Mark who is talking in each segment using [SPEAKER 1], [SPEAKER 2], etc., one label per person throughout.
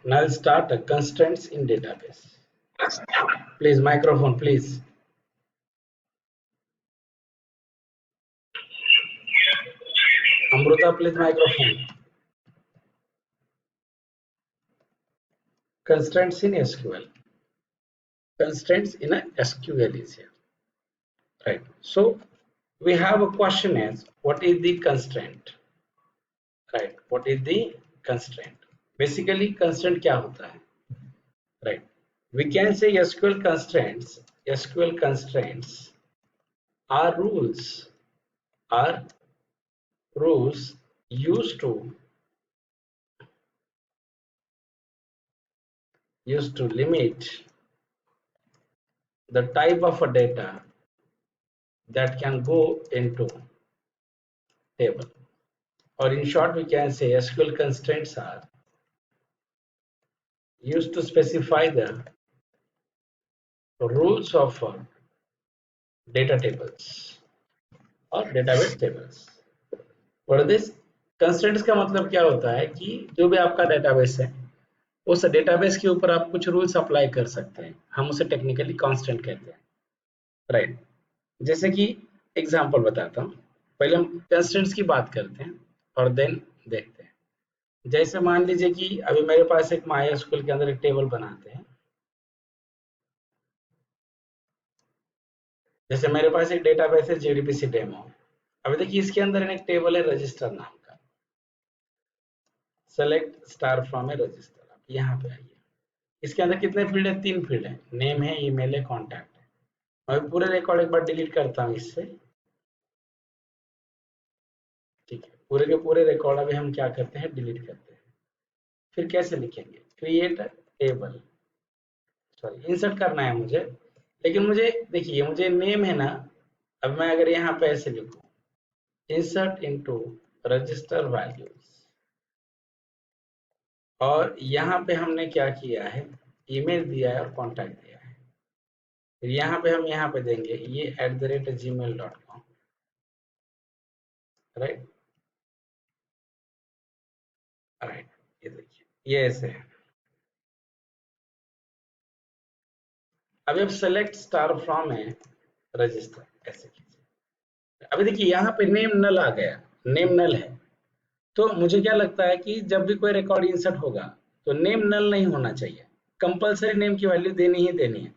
[SPEAKER 1] Now start constraints in database. Please microphone, please. Amruta, please microphone. Constraints in SQL. Constraints in a SQL is here. Right. So we have a question is what is the constraint? Right. What is the constraint? Basically, constraint क्या होता है? Right. We can say SQL constraints. SQL constraints are rules used to limit the type of a data that can go into table. Or in short, we can say SQL constraints are used to specify the rules of data tables or database tables. What is this? Constraints का मतलब क्या होता है कि जो भी आपका database है उस डेटाबेस के ऊपर आप कुछ रूल्स अप्लाई कर सकते हैं, हम उसे टेक्निकली कांस्टेंट कहते हैं, राइट। जैसे कि एग्जांपल बताता हूँ, पहले हम कंस्ट्रेंट्स की बात करते हैं और देन देखते हैं। जैसे मान लीजिए कि अभी मेरे पास एक MySQL के अंदर एक टेबल बनाते हैं। जैसे मेरे पास एक डेटाबेस है JDBC डेमो। अभी देखिए इसके अंदर एक टेबल है रजिस्टर नाम का। Select star from A register, आप यहाँ पे आइए। इसके अंदर कितने फील्ड है? 3 फील्ड है, नेम है, ईमेल है, कॉन्टैक्ट है। मैं पूरे रिकॉर्ड एक बार डिलीट करता हूँ इससे, ठीक है। पूरे के पूरे रिकॉर्ड अभी हम क्या करते हैं, डिलीट करते हैं। फिर कैसे लिखेंगे? क्रिएट टेबल, सॉरी इंसर्ट करना है मुझे, लेकिन मुझे देखिए मुझे नेम है ना। अब मैं अगर यहाँ पे ऐसे लिखूं इंसर्ट इनटू रजिस्टर वैल्यूज, और यहाँ पे हमने क्या किया है, ईमेल दिया है और कॉन्टैक्ट दिया है। फिर यहाँ पे हम यहाँ पे देंगे ये @gmail.com, राइट। राइट, ये देखिए ये ऐसे है। अभी अब सेलेक्ट स्टार फ्रॉम है रजिस्टर, ऐसे कीजिए। अभी देखिए यहाँ पे नेम नल आ गया, नेम नल है। तो मुझे क्या लगता है कि जब भी कोई रिकॉर्ड इंसर्ट होगा तो नेम नल नहीं होना चाहिए, कंपलसरी नेम की वैल्यू देनी ही देनी है।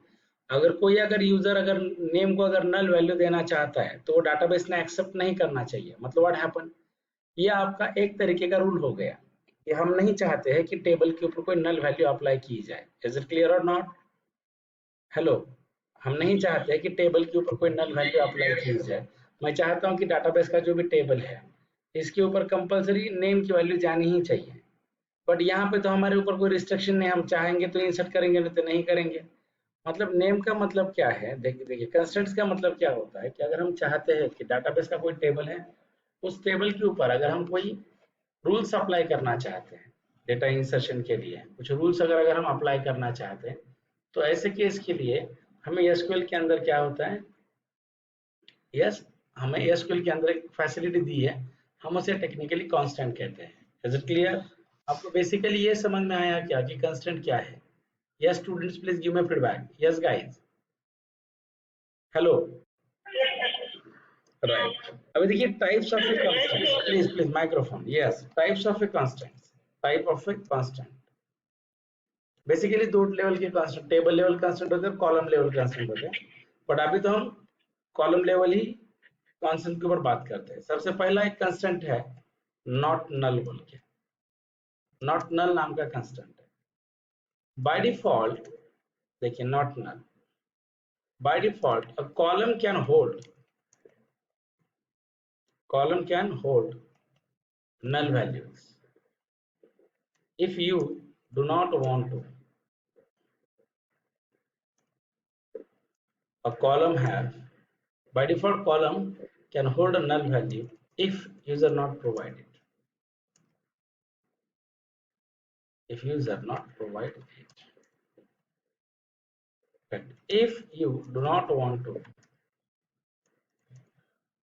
[SPEAKER 1] अगर यूजर अगर नेम को अगर नल वैल्यू देना चाहता है तो वो डाटाबेस ने एक्सेप्ट नहीं करना चाहिए। मतलब व्हाट हैपन, ये आपका एक तरीके का रूल हो गया कि हम नहीं चाहते हैं कि टेबल के ऊपर कोई नल वैल्यू अप्लाई की जाए। इज इट क्लियर और नॉट? हेलो, हम नहीं चाहते कि टेबल के ऊपर कोई नल वैल्यू अप्लाई की जाए। मैं चाहता हूं कि डाटाबेस का जो भी टेबल है इसके ऊपर कंपलसरी नेम की वैल्यू जानी ही चाहिए। बट यहाँ पे तो हमारे ऊपर कोई रिस्ट्रिक्शन नहीं, हम चाहेंगे तो इंसर्ट करेंगे नहीं तो नहीं करेंगे। मतलब नेम का मतलब क्या है, देखिए देखिए कंस्ट्रेंट्स का मतलब क्या होता है कि अगर हम चाहते हैं कि डाटाबेस का कोई टेबल है, उस टेबल के ऊपर अगर हम कोई रूल्स अप्लाई करना चाहते हैं, डेटा इंसर्शन के लिए कुछ रूल्स अगर अगर हम अप्लाई करना चाहते हैं, तो ऐसे केस के लिए हमें एसक्यूएल के अंदर क्या होता है, यस, हमें एसक्यूएल के अंदर एक फैसिलिटी दी है, हम उसे टेक्निकली कांस्टेंट कहते हैं। Is it clear? आपको बेसिकली ये समझ में आया क्या कि कांस्टेंट क्या है? Yes students, please give me feedback. Yes guys, hello, right. अभी देखिए types of a constant, please please microphone. Yes, types of a constant, type of a constant. Basically दो लेवल के कांस्टेंट, टेबल लेवल कांस्टेंट होते हैं, column level constant होते हैं। But अभी तो हम कॉलम लेवल ही कांस्टेंट के ऊपर बात करते हैं। सबसे पहला एक कांस्टेंट है नॉट नल बोल के, नॉट नल नाम का कांस्टेंट है। बाय डिफॉल्ट देखिए not null, by default a column can hold null values if you do not want to. A column have by default column can hold a null value if user not provided, if user not provided it. But if you do not want to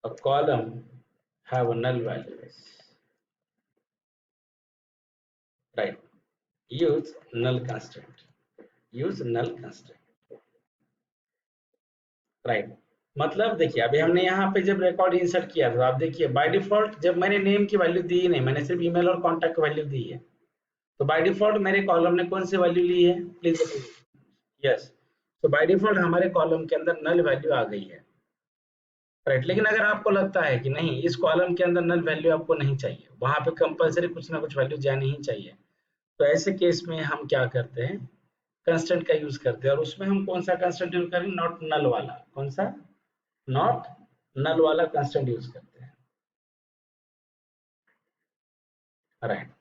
[SPEAKER 1] a column have a null values, right? Use null constraint, use null constraint, right. मतलब देखिए अभी हमने यहाँ पे जब record insert किया तो आप देखिए बाय डिफॉल्ट जब मैंने नेम की वैल्यू दी ही नहीं, मैंने सिर्फ ईमेल और कॉन्टैक्ट वैल्यू दी है, तो बाय डिफॉल्ट मेरे कॉलम ने कौन सी वैल्यू ली है, प्लीज बताइए। यस, तो बाय डिफॉल्ट हमारे कॉलम के अंदर नल वैल्यू आ गई है, राइट। लेकिन अगर आपको लगता है कि नहीं इस कॉलम के अंदर नल वैल्यू आपको नहीं चाहिए, वहां पे कंपलसरी कुछ ना कुछ वैल्यू जानी ही चाहिए, तो ऐसे केस में हम क्या करते हैं, कंस्टेंट का यूज करते हैं। और उसमें हम कौन सा कंस्टेंट यूज करेंगे, नॉट नल वाला, कौन सा, नॉट नल वाला कंस्टेंट यूज करते हैं, राइट।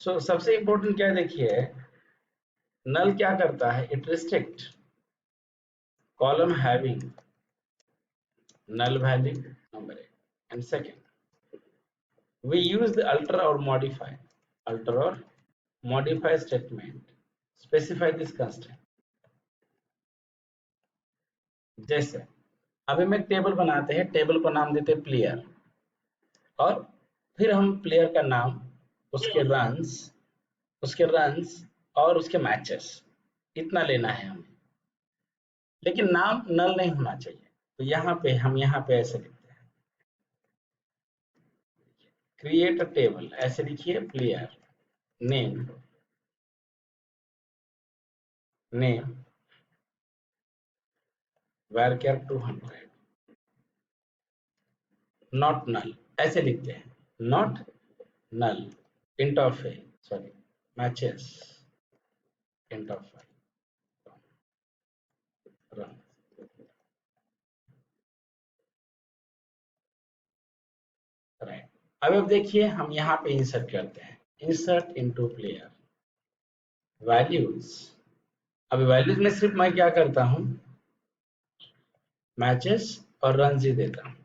[SPEAKER 1] सो सबसे इंपॉर्टेंट क्या है देखिए, नल क्या करता है, it restrict column having null value, number 8. And second, we use the alter or modify statement, specify this constraint. जैसे अभी हम एक टेबल बनाते हैं, टेबल को नाम देते हैं प्लेयर, और फिर हम प्लेयर का नाम, उसके रन्स, और उसके मैचेस, इतना लेना है हमें, लेकिन नाम नल नहीं होना चाहिए। तो यहाँ पे ऐसे लिखते हैं, क्रिएट अ टेबल, ऐसे लिखिए player name, name varchar 200, not null, ऐसे लिखते हैं, not null, int of a, sorry, matches, int of I, run, right. अब देखिए हम यहाँ पे इंसर्ट करते हैं, इंसर्ट इनटू प्लेयर वैल्यूज। अब वैल्यूज में सिर्फ मैं क्या करता हूँ, मैचेस और रन ही देता हूँ।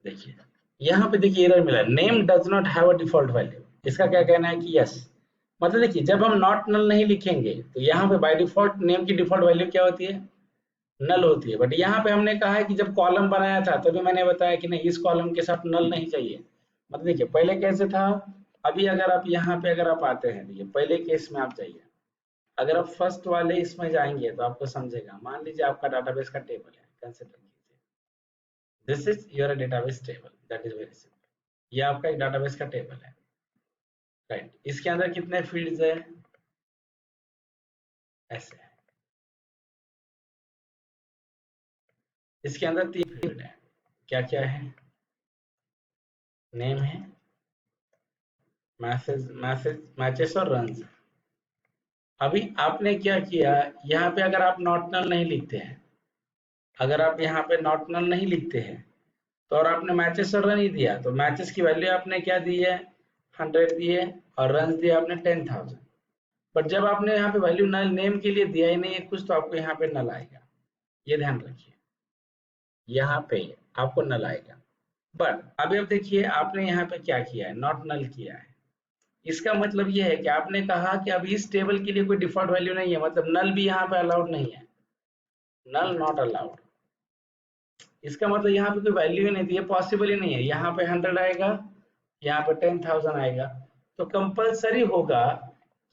[SPEAKER 1] देखिए यहाँ पे देखिए एरर मिला, name does not have a default value. इसका क्या कहना है कि यस, मतलब देखिए जब हम नॉट नल नहीं लिखेंगे तो यहाँ पे बाय डिफॉल्ट नेम की डिफॉल्ट वैल्यू क्या होती है, नल होती है। बट यहाँ पे हमने कहा है कि जब कॉलम बनाया था तभी मैंने बताया कि नहीं इस कॉलम के साथ नल नहीं चाहिए। मतलब देखिए पहले कैसे था, अभी अगर आप यहाँ पे अगर आप आते हैं, देखिए पहले केस में आप जाइए, अगर आप फर्स्ट वाले इसमें जाएंगे तो आपको समझेगा। मान लीजिए आपका डाटाबेस का टेबल है, कंसिडर कीजिए this is your database table, that is very simple. ये आपका एक डाटाबेस का टेबल है, राइट। इसके अंदर कितने फील्ड्स है, ऐसे है, इसके अंदर 3 फील्ड है, क्या क्या है, नेम है, मैचेस और रन्स। अभी आपने क्या किया, यहाँ पे अगर आप नॉट नल नहीं लिखते हैं, अगर आप यहाँ पे नॉट नल नहीं लिखते हैं तो, और आपने मैचेस और रन ही दिया, तो मैचेस की वैल्यू आपने क्या दी है, 100 दी है, और रन दिया आपने 10,000। बट जब आपने यहाँ पे वैल्यू नल नेम के लिए दिया ही नहीं है कुछ, तो आपको यहाँ पे नल आएगा, ये ध्यान रखिए, यहाँ पे आपको नल आएगा। बट अभी अब देखिए आपने यहाँ पे क्या किया है, नॉट नल किया है। इसका मतलब ये है कि आपने कहा कि अब इस टेबल के लिए कोई डिफॉल्ट वैल्यू नहीं है, मतलब नल भी यहाँ पे अलाउड नहीं है, नल नॉट अलाउड। इसका मतलब यहाँ पे कोई वैल्यू ही नहीं थी, ये पॉसिबल ही नहीं है। यहाँ पे 100 आएगा, यहाँ पे 10,000 आएगा, तो कंपलसरी होगा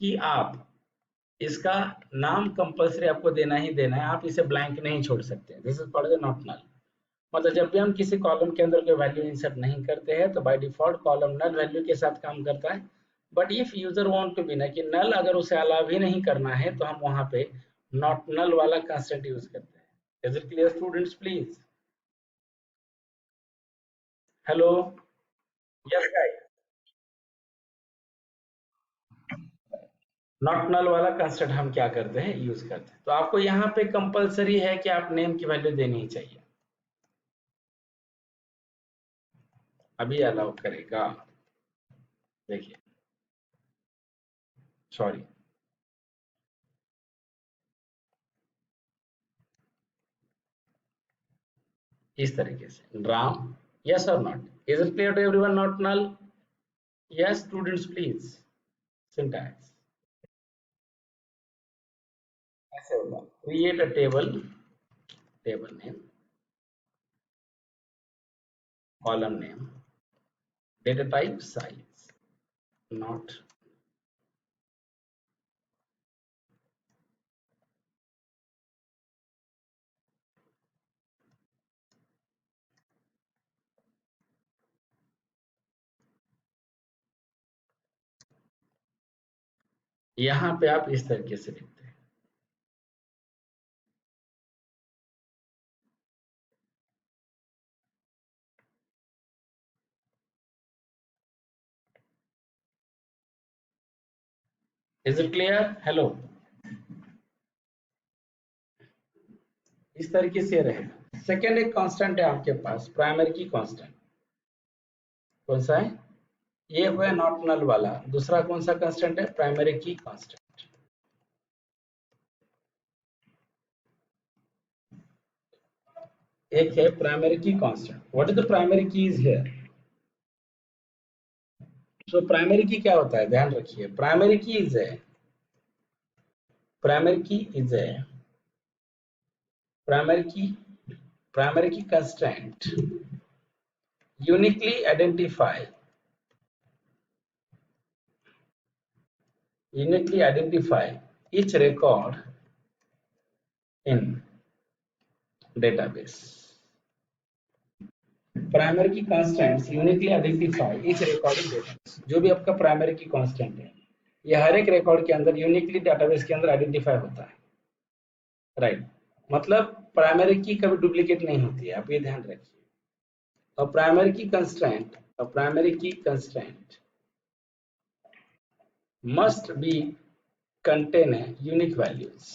[SPEAKER 1] कि आप इसका नाम कंपलसरी आपको देना ही देना है, आप इसे ब्लैंक नहीं छोड़ सकते। This is called not null. मतलब जब भी हम किसी कॉलम के अंदर कोई वैल्यू इंसर्ट नहीं करते हैं तो by default column null value के साथ काम करता है। But if user want to be ना कि नल अगर उसे अलाउ ही नहीं करना है, तो हम वहां पे नॉट नल वाला कंस्ट्रेंट यूज करते हैं। Is it clear students, please? Hello, yes guys. Not null वाला कंस्ट्रेंट हम क्या करते हैं, यूज करते हैं। तो आपको यहाँ पे कंपलसरी है कि आप नेम की वैल्यू देनी ही चाहिए, अभी अलाउ करेगा। देखिए, सॉरी, इस तरीके से राम, यस और not. Is it clear to everyone, not null? Yes students please. Syntax ऐसे होगा, create a table, table name, column name, data type size not, यहां पे आप इस तरीके से लिखते हैं। Is it clear? हेलो, इस तरीके से रहेगा। सेकेंड एक कांस्टेंट है आपके पास, प्राइमरी की कांस्टेंट। कौन सा है? ये हुआ नॉट नल वाला। दूसरा कौन सा कांस्टेंट है? Primary key constant. एक है primary key constant. What is the primary keys here? So primary की क्या होता है, ध्यान रखिए। प्राइमरी की इज है, प्राइमरी की इज है, primary key, primary key constraint uniquely identify, uniquely identify each record in database. Primary key constraints uniquely identify each record in database. जो भी आपका प्राइमरी की कांस्टेंट है, ये हर एक रिकॉर्ड के अंदर यूनिकली डेटाबेस के अंदर आइडेंटिफाई होता है, राइट। मतलब प्राइमरी की कभी डुप्लीकेट नहीं होती है, आप ये ध्यान रखिए। और प्राइमरी की कंस्ट्रेंट, और प्राइमरी की constraint must be contain unique values,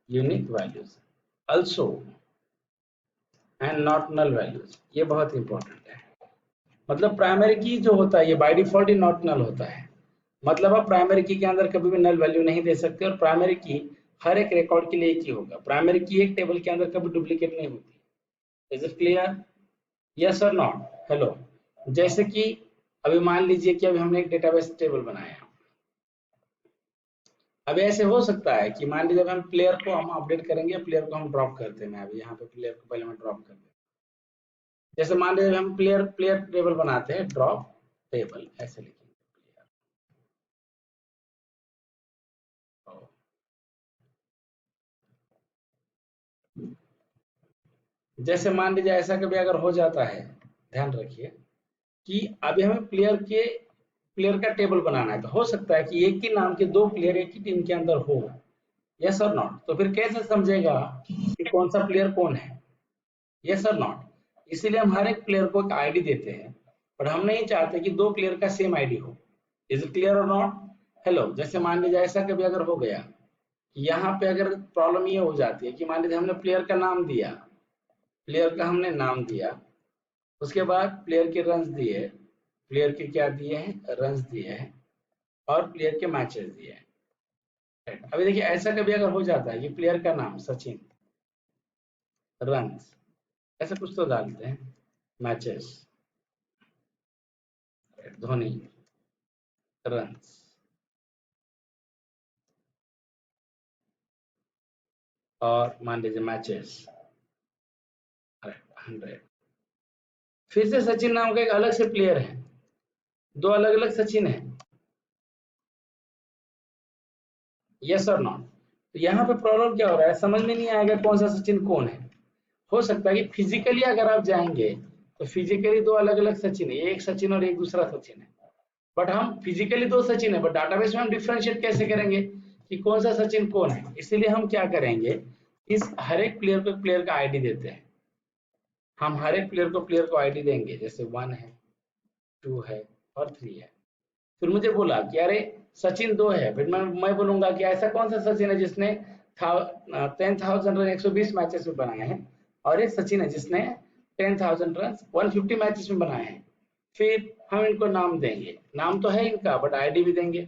[SPEAKER 1] unique values also and not null values। ये बहुत इंपॉर्टेंट है। मतलब प्राइमरी की जो होता है ये बाय डिफॉल्ट ही नॉट नल होता है। मतलब आप प्राइमरी की के अंदर कभी भी नल वैल्यू नहीं दे सकते, और प्राइमरी की हर एक रिकॉर्ड के लिए एक ही होगा। प्राइमरी की एक टेबल के अंदर कभी डुप्लीकेट नहीं होती। Is it clear? यस और नॉट? हेलो, जैसे कि अभी मान लीजिए कि अभी हमने एक डेटाबेस टेबल बनाया। अब ऐसे हो सकता है कि मान लीजिए हम प्लेयर को हम अपडेट करेंगे, प्लेयर को हम ड्रॉप करते हैं। मैं अभी यहाँ पे प्लेयर को पहले मैं ड्रॉप कर देता हूँ। जैसे मान लीजिए हम प्लेयर प्लेयर टेबल बनाते हैं, ड्रॉप टेबल ऐसे लिखेंगे। जैसे मान लीजिए ऐसा कभी अगर हो जाता है, ध्यान रखिए कि अभी हमें प्लेयर का टेबल बनाना है, तो हो सकता है कि एक ही नाम के दो प्लेयर एक ही टीम के अंदर हो। यस और नॉट? तो फिर कैसे समझेगा कि कौन सा प्लेयर कौन है? यस और नॉट? इसीलिए हम हर एक प्लेयर को एक आईडी देते हैं, और हम नहीं चाहते कि दो प्लेयर का सेम आईडी हो। इज इट क्लियर और नॉट? हेलो, जैसे मान लीजिए ऐसा कभी अगर हो गया, यहाँ पे अगर प्रॉब्लम ये हो जाती है कि मान लीजिए हमने प्लेयर का नाम दिया, प्लेयर का हमने नाम दिया, उसके बाद प्लेयर के रन्स दिए, प्लेयर के क्या दिए हैं, रन्स दिए हैं, और प्लेयर के मैचेस दिए हैं। अभी देखिए ऐसा कभी अगर हो जाता है कि प्लेयर का नाम सचिन, रन्स ऐसा कुछ तो डालते हैं, मैचेस धोनी, रन्स, और मान लीजिए मैचेस 100। फिर से सचिन नाम का एक अलग से प्लेयर है, दो अलग अलग सचिन है। यस और नॉट? तो यहाँ पे प्रॉब्लम क्या हो रहा है, समझ में नहीं आएगा कौन सा सचिन कौन है। हो सकता है कि फिजिकली अगर आप जाएंगे तो फिजिकली दो अलग अलग सचिन है, एक सचिन और एक दूसरा सचिन है। बट हम फिजिकली दो सचिन है, बट डाटाबेस में हम डिफरेंशिएट कैसे करेंगे कि कौन सा सचिन कौन है? इसीलिए हम क्या करेंगे, इस हर एक प्लेयर को प्लेयर का आईडी देते हैं। हम हर एक प्लेयर को आईडी देंगे, जैसे 1 है, 2 है और 3 है। फिर मुझे बोला कि अरे सचिन 2 है, फिर मैं बोलूंगा कि ऐसा कौन सा सचिन है जिसने 10,000 रन 120 मैचेस में बनाए हैं, और एक सचिन है जिसने 10,000 रन 150 मैचेस में बनाए हैं। फिर हम इनको नाम देंगे, नाम तो है इनका बट आईडी भी देंगे।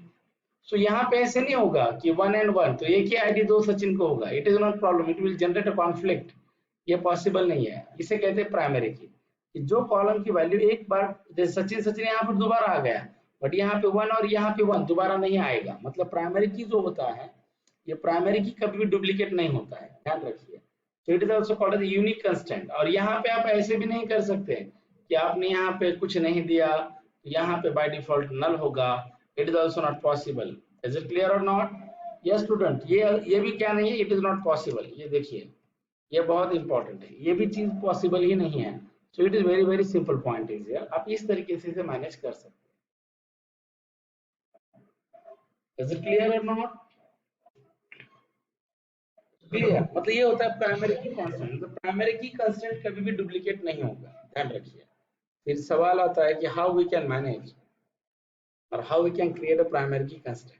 [SPEAKER 1] सो यहाँ पे ऐसे नहीं होगा कि 1 and 1 तो एक ही आईडी दो सचिन को होगा। It is not problem, it will generate a conflict. ये पॉसिबल नहीं है। इसे कहते हैं प्राइमरी की, कि जो कॉलम की वैल्यू एक बार, जैसे सचिन सचिन यहाँ पर दोबारा आ गया, बट यहाँ पे 1 और यहाँ पे 1 दोबारा नहीं आएगा। मतलब प्राइमरी की जो होता है, ये प्राइमरी की कभी भी डुप्लीकेट नहीं होता है, ध्यान रखिए। तो it is also called as unique constant. और यहाँ पे आप ऐसे भी नहीं कर सकते कि आपने यहाँ पे कुछ नहीं दिया, यहाँ पे बाय डिफॉल्ट नल होगा, it is also not possible. Is it clear और नॉट? यस स्टूडेंट, ये भी क्या नहीं है, इट इज नॉट पॉसिबल। ये देखिए, ये बहुत इंपॉर्टेंट है, ये भी चीज पॉसिबल ही नहीं है। So it is very very simple point is here, आप इस तरीके से इसे मैनेज कर सकते हैं। इज इट क्लियर और नॉट? क्लियर, मतलब ये होता है प्राइमरी की कांस्टेंट। मतलब प्राइमरी की कांस्टेंट कभी भी डुप्लीकेट नहीं होगा, ध्यान रखिए। फिर सवाल आता है कि हाउ वी कैन मैनेज और how we can create a primary key constraint.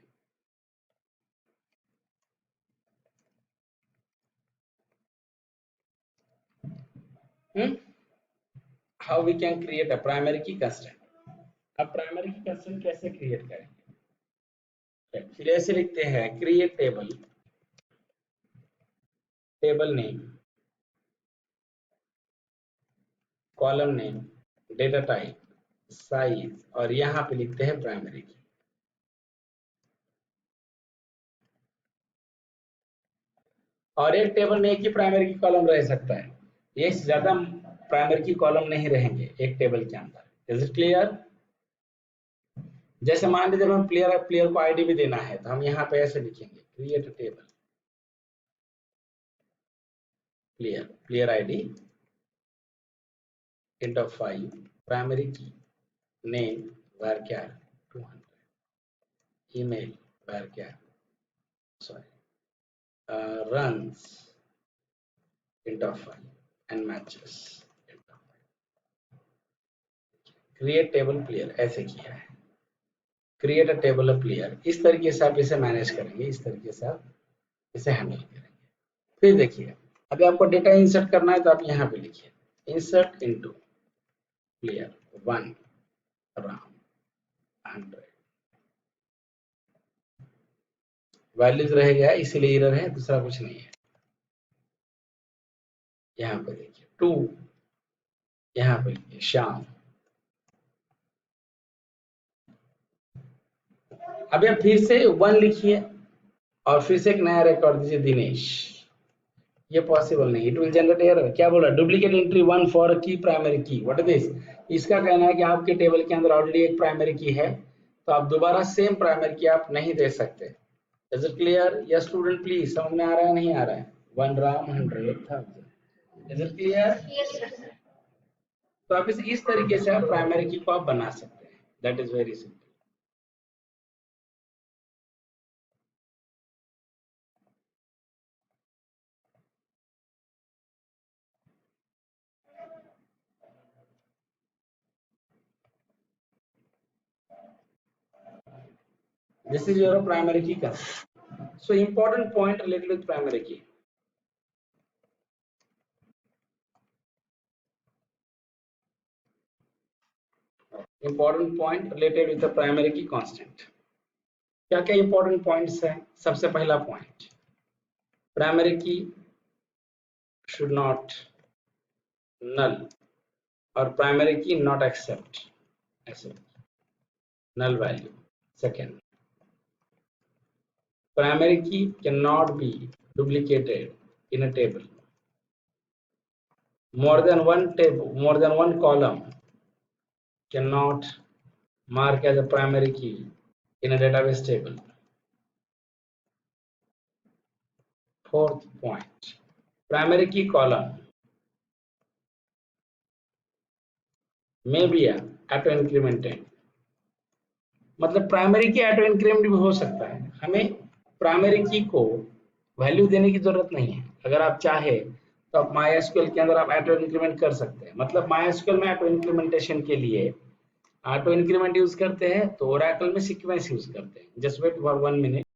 [SPEAKER 1] How we can create a primary key constraint. अब प्राइमरी की कांस्टेंट कैसे क्रिएट करेंगे? फिर ऐसे लिखते हैं, create table, table name, column name, data type, size, और यहाँ पे लिखते हैं प्राइमरी की। और एक टेबल में एक ही प्राइमरी की कॉलम रह सकता है, एक से ज्यादा प्राइमरी की कॉलम नहीं रहेंगे एक टेबल के अंदर। Is it clear? जैसे मान लीजिए हमें प्लेयर को आईडी भी देना है, तो हम यहाँ पे ऐसे लिखेंगे, create table player ID int of 5 primary key name varchar 200 email varchar runs int of 5 and matches int of 5। create table player ऐसे किया है, create a table of player, इस तरीके से आप इसे मैनेज करेंगे, इस तरीके से आप इसे हैंडल करेंगे। फिर देखिए, अभी आपको डेटा इंसर्ट करना है, तो आप यहाँ पे लिखिए insert into player 1 RAM 100, values रह गया इसीलिए एरर है, दूसरा कुछ नहीं है। यहाँ पे देखिए 2, यहाँ पे लिखिए श्याम। अभी आप फिर से 1 लिखिए और फिर से एक नया रिकॉर्ड दीजिए दिनेश। ये पॉसिबल नहीं, इट विल जनरेट एरर। क्या बोला? डुप्लीकेट एंट्री 1 फॉर की प्राइमरी की। What is this? इसका कहना है कि आपके टेबल के अंदर ऑलरेडी एक प्राइमरी की है, तो आप दोबारा सेम प्राइमरी की आप नहीं दे सकते। Is it clear? Yes student, please समझ में आ रहा है नहीं आ रहा है? 1 RAM 100,000। Is it clear? तो आप इस तरीके से आप प्राइमरी की को आप बना सकते हैं। That is very simple. This is your primary key concept. So important point related with primary key. Important point related with the primary key constant. क्या क्या important points है? सबसे पहला point, primary key should not null or primary key not accept ऐसे null value. Second, primary key cannot be duplicated in a table. More than one column cannot mark as a primary key in a database table. Fourth point, primary key column may be auto incremented। मतलब primary की auto increment भी हो सकता है, हमें primary की को value देने की जरूरत नहीं है। अगर आप चाहे तो आप MySQL के अंदर आप ऑटो इंक्रीमेंट कर सकते हैं। मतलब MySQL में ऑटो इंक्रीमेंटेशन के लिए ऑटो इंक्रीमेंट यूज करते हैं, तो ओरेकल में सीक्वेंस यूज करते हैं। Just wait for 1 minute.